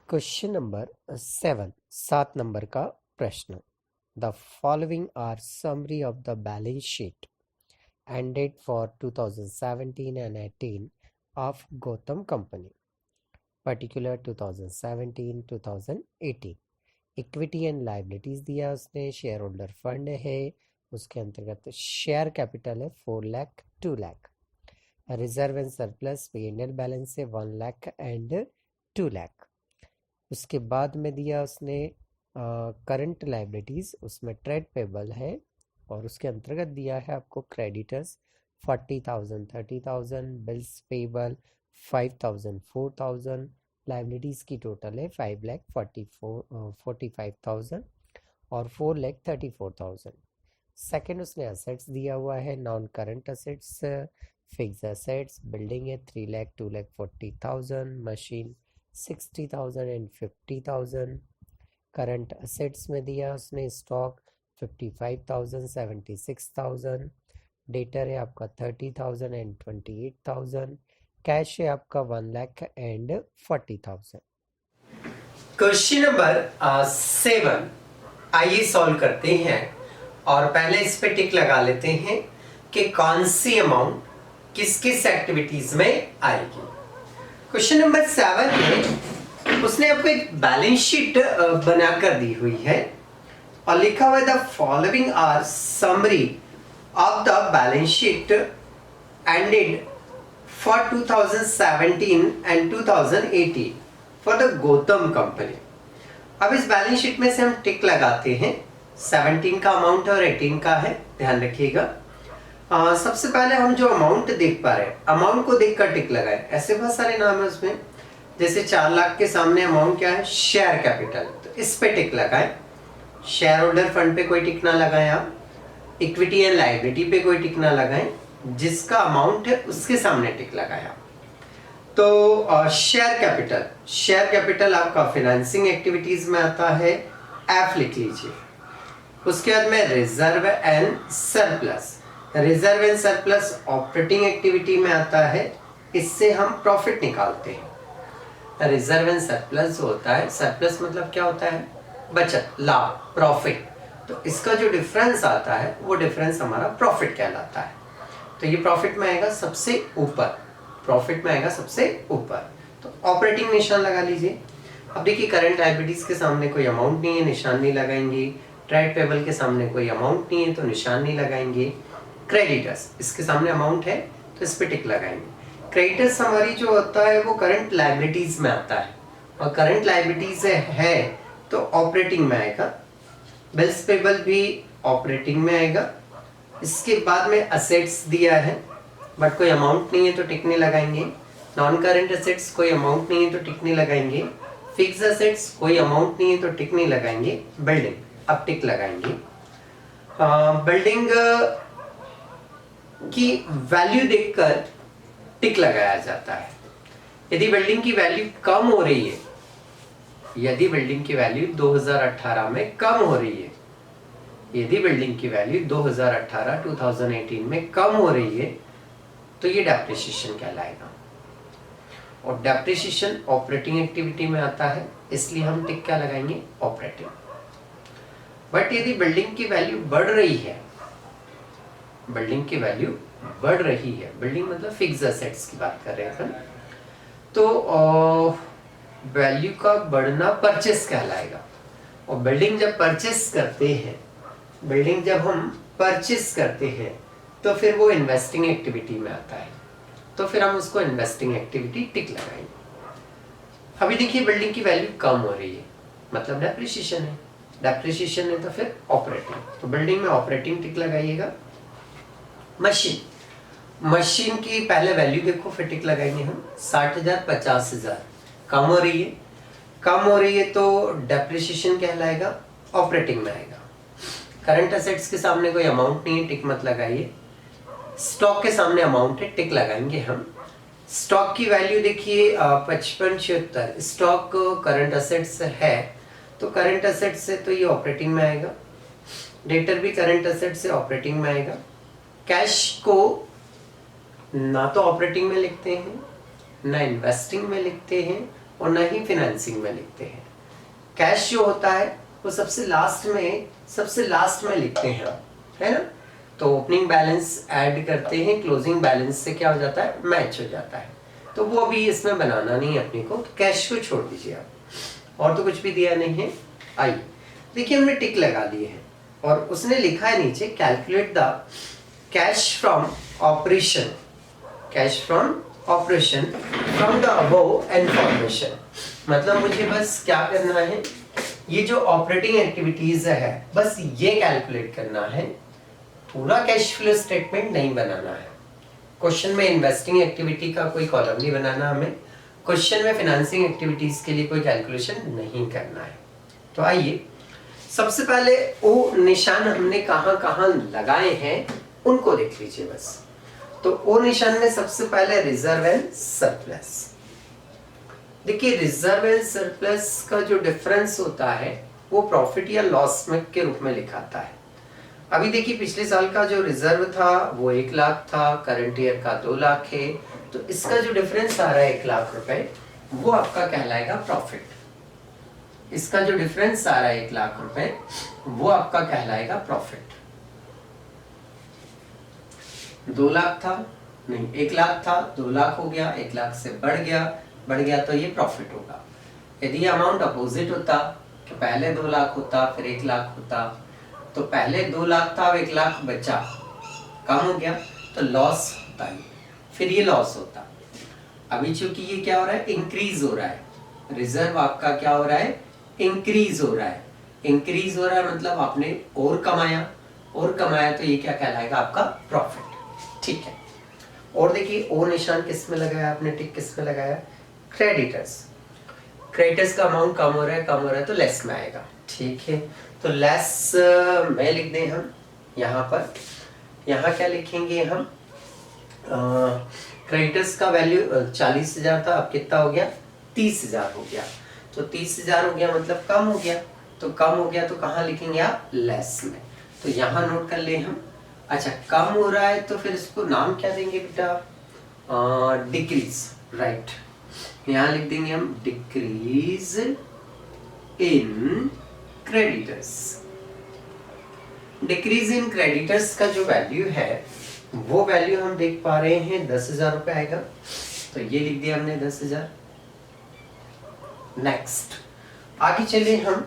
Question number 7 7 number का प्रश्न। The following are summary of the balance sheet ended for 2017 and 18 ऑफ Gautam company particular 2017 2018। Equity and liabilities दिया उसने, share holder fund है, उसके अंतर्गत शेयर कैपिटल है 4 lakh 2 lakh, reserve and surplus पी&एल बैलेंस है 1 लाख एंड 2 लाख। उसके बाद में दिया उसने करंट लाइबिलिटीज, उसमें ट्रेड पेबल है और उसके अंतर्गत दिया है आपको क्रेडिटर्स 40,000 30,000, बिल्स पेबल 5,000 4,000, लाइबिलिटीज की टोटल है 5,45,000 और 4,34,000। सेकंड उसने असेट्स दिया हुआ है, non current assets fix assets, building है 3,00,000 2,40,000, मशीन 60,000 एंड 50,000। करंट असेट्स में दिया उसने स्टॉक 55,000 76,000, डेटर है आपका 30,000 एंड 28,000, कैश है आपका 1 लाख एंड 40,000। क्वेश्चन नंबर 7 आइए सॉल्व करते हैं और पहले इस पे टिक लगा लेते हैं कि कौन सी अमाउंट किस किस एक्टिविटीज में आएगी। क्वेश्चन नंबर 7 में उसने आपको एक बैलेंस शीट बनाकर दी हुई है और लिखा हुआ है the following are summary of the balance sheet ended for 2017 and 2018 for the Gautam company. अब इस बैलेंस शीट में से हम टिक लगाते हैं, 17 का अमाउंट और 18 का है, ध्यान रखिएगा। सबसे पहले हम जो अमाउंट देख पा रहे हैं, अमाउंट को देखकर टिक लगाएं। ऐसे बहुत सारे नाम है उसमें, जैसे 4 लाख के सामने अमाउंट क्या है, शेयर कैपिटल, तो इस पे टिक लगाएं। शेयर होल्डर फंड पे कोई टिक ना लगाएं आप, इक्विटी एंड लायबिलिटी पे कोई टिक ना लगाएं, जिसका अमाउंट है उसके सामने टिक लगाएं आप। तो शेयर कैपिटल आपका फाइनेंसिंग एक्टिविटीज में आता है, एफ लिख लीजिए। उसके बाद में reserve and surplus, reserve and surplus operating activity में आता है, इससे हम प्रॉफिट निकालते हैं। रिजर्व एंड सरप्लस होता है, सरप्लस मतलब क्या होता है, बचत, लाभ, प्रॉफिट, तो इसका जो डिफरेंस आता है वो डिफरेंस हमारा प्रॉफिट कहलाता है। तो ये प्रॉफिट में आएगा सबसे ऊपर, प्रॉफिट में आएगा सबसे ऊपर, तो ऑपरेटिंग निशान लगा लीजिए। अब देखिए करंट लायबिलिटीज के सामने कोई अमाउंट नहीं है, निशान नहीं लगाएंगे। ट्रेड पेबल के सामने कोई अमाउंट नहीं है तो निशान नहीं लगाएंगे। क्रेडिटर्स, इसके सामने अमाउंट है तो इस पे टिक लगाएंगे। क्रेडिटर्स हमारी जो होता है वो करंट लायबिलिटीज में आता है और करंट लायबिलिटीज है तो ऑपरेटिंग में आएगा। बिल्स पेबल भी ऑपरेटिंग में आएगा। इसके बाद में असेट्स दिया है बट कोई अमाउंट नहीं है तो टिक नहीं लगाएंगे। नॉन करंट असेट्स कोई अमाउंट नहीं है तो टिक नहीं लगाएंगे। फिक्स असेट्स कोई अमाउंट नहीं है तो टिक नहीं लगाएंगे। बिल्डिंग, अब टिक लगाएंगे। बिल्डिंग की वैल्यू देखकर टिक लगाया जाता है। यदि बिल्डिंग की वैल्यू कम हो रही है, यदि बिल्डिंग की वैल्यू 2018 में कम हो रही है, यदि बिल्डिंग की वैल्यू 2018 में कम हो रही है तो ये डेप्रिसिएशन कहलाएगा। और डेप्रिसिएशन ऑपरेटिंग एक्टिविटी में आता है, इसलिए हम टिक क्या लगाएंगे, ऑपरेटिंग। बट यदि बिल्डिंग की वैल्यू बढ़ रही है, बिल्डिंग की वैल्यू बढ़ रही है, बिल्डिंग मतलब फिक्स एसेट्स की बात कर रहे हैं अपन, तो वैल्यू का बढ़ना परचेस कहलाएगा। और बिल्डिंग जब परचेस करते हैं, बिल्डिंग जब हम परचेस करते हैं तो फिर वो इन्वेस्टिंग एक्टिविटी में आता है, तो फिर हम उसको इन्वेस्टिंग एक्टिविटी टिक लगाएंगे। अभी देखिए बिल्डिंग की वैल्यू कम हो रही है, मतलब डेप्रिसिएशन है, डेप्रिसिएशन है तो फिर ऑपरेटिंग, तो बिल्डिंग में ऑपरेटिंग टिक लगाइएगा। मशीन की पहले वैल्यू देखो, फिर टिक लगाएंगे हम। 60,000 50,000 कम हो रही है, कम हो रही है तो डेप्रिसिएशन कहलाएगा, ऑपरेटिंग में आएगा। करंट असेट्स के सामने कोई अमाउंट नहीं है, टिक मत लगाइए। स्टॉक के सामने अमाउंट है, टिक लगाएंगे हम। स्टॉक की वैल्यू देखिए 5576, स्टॉक करंट असेट्स है तो करंट असेट्स से तो ये ऑपरेटिंग में आएगा। डेटर भी करंट असेट से ऑपरेटिंग में आएगा। कैश को ना तो ऑपरेटिंग में लिखते हैं ना इन्वेस्टिंग में लिखते हैं, और न ही फाइनेंसिंग में लिखते हैं। कैश जो होता है वो सबसे लास्ट में लिखते हैं, है ना। तो ओपनिंग बैलेंस ऐड करते हैं, क्लोजिंग बैलेंस से क्या हो जाता है, मैच हो जाता है। तो वो अभी इसमें बनाना नहीं है अपने को, तो कैश को छोड़ दीजिए आप, और तो कुछ भी दिया नहीं है। आइए देखिए, हमने टिक लगा दिए हैं और उसने लिखा है नीचे calculate the cash from operation from the above information. मतलब मुझे बस क्या करना है, ये जो ऑपरेटिंग एक्टिविटीज है बस ये कैलकुलेट करना है, पूरा कैश फ्लो स्टेटमेंट नहीं बनाना है। क्वेश्चन में इन्वेस्टिंग एक्टिविटी का कोई कॉलम नहीं बनाना हमें, क्वेश्चन में फाइनेंसिंग एक्टिविटीज के लिए कोई कैलकुलेशन नहीं करना है। तो आइए सबसे पहले वो निशान हमने कहां कहां लगाए हैं उनको देख लीजिए बस। तो वो निशान में सबसे पहले रिजर्व एंड सरप्लस। देखिए रिजर्व एंड सरप्लस का जो डिफरेंस होता है वो प्रॉफिट या लॉस में के रूप में लिखाता है। अभी देखिए पिछले साल का जो रिजर्व था वो 1 लाख था, करंट ईयर का 2 लाख है, तो इसका जो डिफरेंस आ रहा है 1 लाख रुपए वो आपका कहलाएगा प्रॉफिट। इसका जो डिफरेंस आ रहा है 1 लाख रुपए वो आपका कहलाएगा प्रॉफिट। 2 लाख था, नहीं 1 लाख था, 2 लाख हो गया, 1 लाख से बढ़ गया तो ये प्रॉफिट होगा। यदि अमाउंट अपोजिट होता कि पहले 2 लाख होता फिर 1 लाख होता, तो पहले 2 लाख था, अब 1 लाख बचा, कम हो गया तो लॉस होता है, फिर ये लॉस होता। अभी चूंकि ये क्या हो रहा है, इंक्रीज हो रहा है, रिजर्व आपका क्या हो रहा है, इंक्रीज हो रहा है। इंक्रीज हो रहा है मतलब आपने और कमाया तो ये क्या कहलाएगा, आपका प्रॉफिट। ठीक है, और देखिए ओ निशान किस में लगाया आपने, टिक किस में लगाया, क्रेडिटर्स का अमाउंट कम हो रहा है तो लेस में आएगा। ठीक है, तो लेस में लिख दें हम यहाँ पर। यहाँ क्या लिखेंगे हम, क्रेडिटर्स का वैल्यू 40,000 था, अब कितना हो गया, 30,000 हो गया। तो 30,000 हो गया मतलब कम हो गया, तो कम हो गया तो कहाँ लिखेंगे आप, लेस में। तो यहाँ नोट कर ले हम। अच्छा, कम हो रहा है तो फिर इसको नाम क्या देंगे बेटा, डिक्रीज, राइट। यहाँ लिख देंगे हम decrease in creditors. Decrease in creditors का जो वैल्यू है वो वैल्यू हम देख पा रहे हैं 10,000 रुपए आएगा, तो ये लिख दिया हमने 10,000। नेक्स्ट आगे चले हम,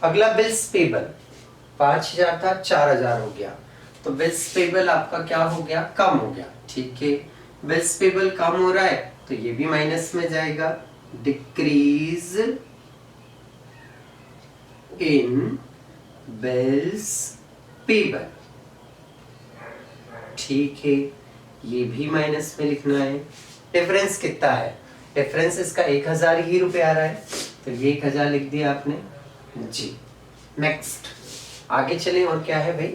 अगला बिल्स पेबल 5,000 था, 4,000 हो गया, तो बिल्स पेबल आपका क्या हो गया, कम हो गया। ठीक है, बिल्स पेबल कम हो रहा है तो ये भी माइनस में जाएगा, डिक्रीज इन बिल्स पेबल। ठीक है, ये भी माइनस में लिखना है। डिफरेंस कितना है, डिफरेंस इसका 1,000 ही रुपए आ रहा है, तो ये 1,000 लिख दिया आपने जी। नेक्स्ट आगे चलें, और क्या है भाई,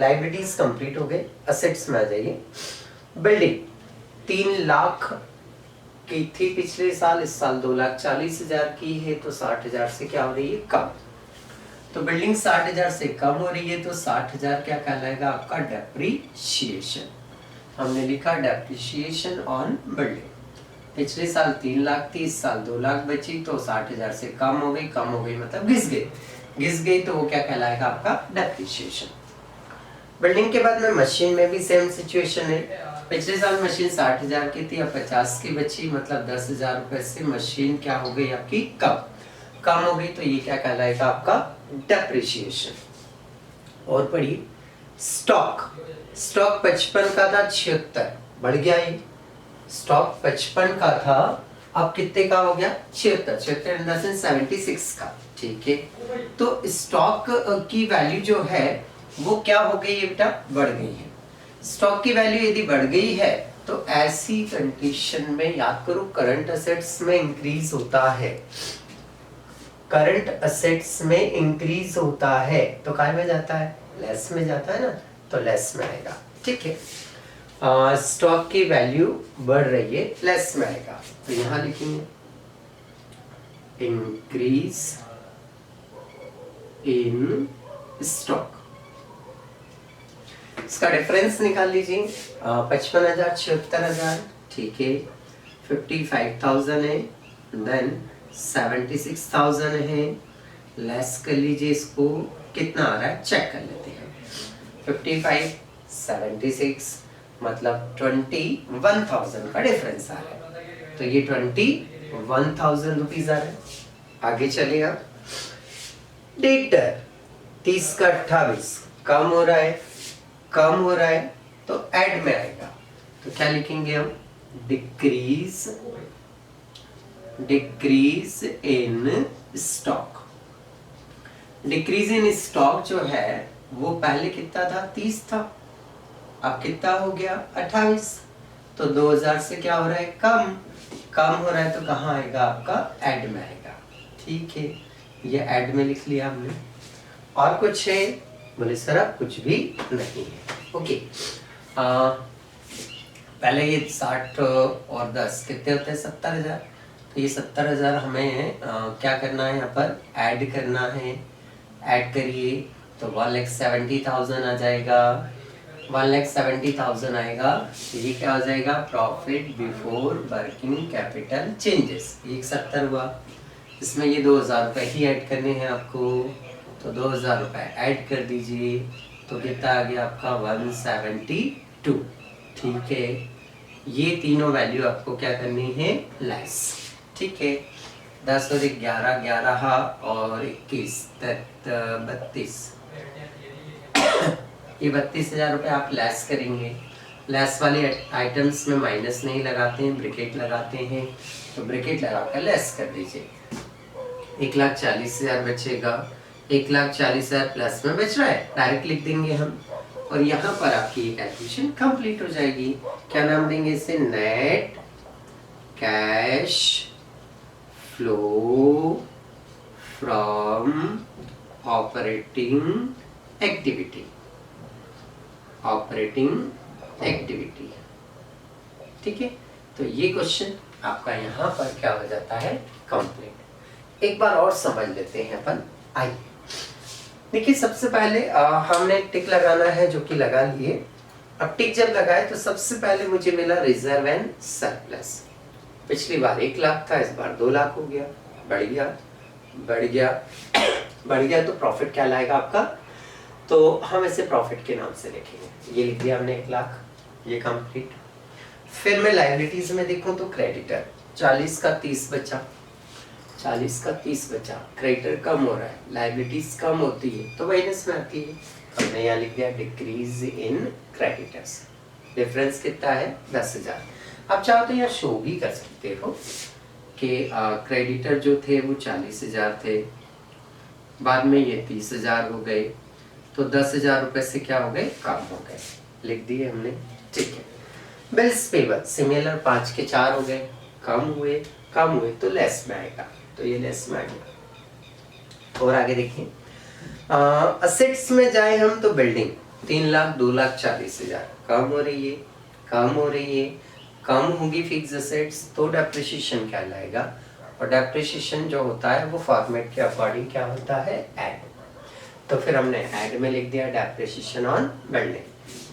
लाइबिलिटीज कंप्लीट हो गए, असेट्स में आ जाइए। बिल्डिंग 3 लाख की थी पिछले साल, इस साल 2,40,000 की है, तो 60,000 से क्या हो रही है, कम। तो बिल्डिंग 60,000 से कम हो रही है तो 60,000 क्या कहलाएगा, आपका डेप्रीशिएशन। हमने लिखा डेप्रीशिएशन ऑन बिल्डिंग। पिछले साल 3 लाख थी, इस साल 2 लाख बची, तो 60,000 से कम हो गई मतलब घिस गई तो वो क्या कहलाएगा, आपका डेप्रीशिएशन। बिल्डिंग के बाद में मशीन में भी सेम सिचुएशन है। पिछले साल मशीन 60,000 की थी, अब 50 की बची, मतलब 10,000 रुपए से मशीन क्या हो गई आपकी, कम हो गई, तो ये क्या कहलाएगा, आपका डेप्रीशिएशन। और पढ़िए स्टॉक 55 का था, 76 बढ़ गया। ये स्टॉक 55 का था, अब कितने का हो गया, 76 इन द सेंस 76 का। ठीक है, तो स्टॉक की वैल्यू जो है वो क्या हो गई है बेटा, बढ़ गई है। स्टॉक की वैल्यू यदि बढ़ गई है तो ऐसी कंडीशन में याद करो, करंट असेट्स में इंक्रीज होता है, करंट असेट्स में इंक्रीज होता है तो काय में जाता है, लेस में जाता है ना, तो लेस में आएगा। ठीक है, स्टॉक की वैल्यू बढ़ रही है, लेस में आएगा, तो यहां लिखेंगे इंक्रीज इन स्टॉक। इसका डिफरेंस निकाल लीजिए, 55,000 76,000। ठीक है, 55,000 है, देन 76,000 है, लेस कर लीजिए इसको, कितना आ रहा है चेक कर लेते हैं। 55 76 मतलब 21,000 का डिफरेंस आ रहा है, तो ये 21,000 रुपीज आ रहा है। आगे चलिए आप, डेटर 30 का 28 कम हो रहा है, कम हो रहा है तो ऐड में आएगा, तो क्या लिखेंगे हम, decrease, decrease in stock. Decrease in stock जो है वो पहले कितना था, 30 था, अब कितना हो गया 28, तो 2000 से क्या हो रहा है, कम, कम हो रहा है तो कहाँ आएगा आपका, ऐड में आएगा। ठीक है, ये ऐड में लिख लिया हमने। और कुछ है, बोले सर अब कुछ भी नहीं है। ओके, पहले ये 60 और 10 कितने होते हैं, 70,000, तो ये 70,000 हमें क्या करना है, यहाँ पर ऐड करना है। ऐड करिए तो 1,70,000 आ जाएगा, 1,70,000 आएगा, ये क्या हो जाएगा, profit before working capital changes, ये 70 हुआ, इसमें ये 2,000 रुपये ही ऐड करने हैं आपको, तो 2,000 रुपये ऐड कर दीजिए, तो कितना आ गया आपका 172। ठीक है, ये तीनों वैल्यू आपको क्या करनी है, लेस। ठीक है, 10 और 11 11 और 21 32, ये 32,000 रुपये आप लेस करेंगे। लेस वाले आइटम्स में माइनस नहीं लगाते हैं, ब्रैकेट लगाते हैं, तो ब्रैकेट लगाकर लेस कर दीजिए। 1,40,000 बचेगा, 1,40,000 प्लस में बच रहा है, डायरेक्ट लिख देंगे हम, और यहाँ पर आपकी कैलकुलेशन कंप्लीट हो जाएगी। क्या नाम देंगे इसे, net cash flow from operating activity, operating activity. ठीक है, तो ये क्वेश्चन आपका यहाँ पर क्या हो जाता है, कंप्लीट। एक बार और समझ लेते हैं अपन, आइए। देखिए सबसे पहले हमने टिक लगाना है, जो कि लगा लिए। अब टिक जब लगाए तो सबसे पहले मुझे मिला रिजर्व एंड सरप्लस। पिछली बार 1 लाख था, इस बार 2 लाख हो गया, बढ़ गया, बढ़ गया, बढ़ गया, तो प्रॉफिट क्या लाएगा आपका, तो हम इसे प्रॉफिट के नाम से लिखेंगे। ये लिख दिया हमने 1 लाख, ये कंप्लीट। फिर मैं लायबिलिटीज में देखूं तो क्रेडिटर 40 का 30 बचा, 40 का 30 बचा, क्रेडिटर कम हो रहा है, लायबिलिटीज कम होती है तो माइनस में आती है, हमने यहाँ लिख दिया डिक्रीज इन क्रेडिटर्स। डिफरेंस कितना है, 10,000। आप चाहो तो यहाँ शो भी कर सकते हो कि क्रेडिटर जो थे वो 40,000 थे, बाद में ये 30,000 हो गए, तो 10,000 रुपए से क्या हो गए, कम हो गए, लिख दिए हमने। ठीक है, बिल्स पेबल सिमिलर 5 के 4 हो गए, कम हुए, कम हुए तो लेस में आएगा, तो ये लेस में आएगा। और आगे देखिए, असेट्स में जाए हम तो बिल्डिंग 3 लाख 2,40,000 कम हो रही है, कम हो रही है, कम होगी फिक्स असेट्स तो डेप्रिसिएशन क्या लाएगा, और डेप्रिसिएशन जो होता है वो फॉर्मेट के अकॉर्डिंग क्या होता है, ऐड। तो फिर हमने ऐड में लिख दिया डेप्रिसिएशन ऑन बिल्डिंग,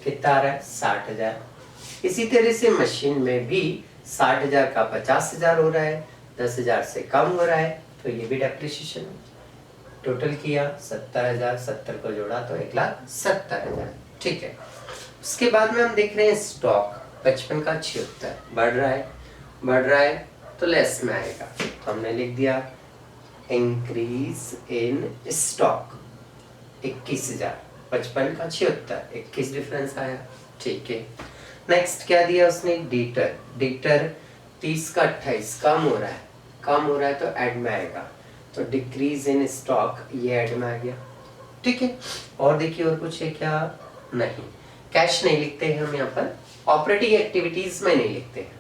कितना आ रहा है 60,000। इसी तरह से मशीन में भी 60,000 का 50,000 हो रहा है, 10,000 से कम हो रहा है, तो ये भी डेप्रिसिएशन है। टोटल किया 70,000, 70 को जोड़ा तो 1,70,000। ठीक है, उसके बाद में हम देख रहे हैं स्टॉक 55 का 76 बढ़ रहा है, बढ़ रहा है तो लेस में आएगा, तो हमने लिख दिया इंक्रीज इन स्टॉक 21,000, 55 का 76, 21 डिफरेंस आया। ठीक है, नेक्स्ट क्या दिया उसने, डेटर, डेटर 30 का 28 कम हो रहा है, कम हो रहा है तो ऐड में आएगा, तो डिक्रीज इन स्टॉक ये ऐड में आ गया। ठीक है, और देखिए और कुछ है क्या, नहीं, कैश नहीं लिखते हैं हम यहाँ पर, ऑपरेटिंग एक्टिविटीज में नहीं लिखते हैं,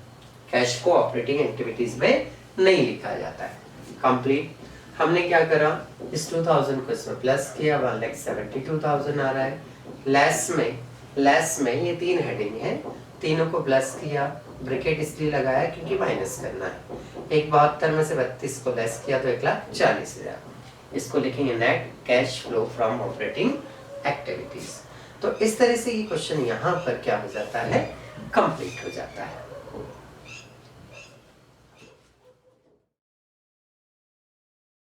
कैश को ऑपरेटिंग एक्टिविटीज में नहीं लिखा जाता है। कंप्लीट, हमने क्या करा, इस 2,000 को इसमें प्लस किया, 1,72,000 आ रहा है। लेस में, लेस में ये 3 हेडिंग है, तीनों को प्लस किया, ब्रैकेट इसलिए लगाया क्योंकि माइनस करना है। 1,72 में से 32 को लेस किया तो 1,40,000। इसको लिखेंगे net cash flow from operating activities. तो इस तरह से ये क्वेश्चन यहाँ पर क्या हो जाता है, कंप्लीट हो जाता है।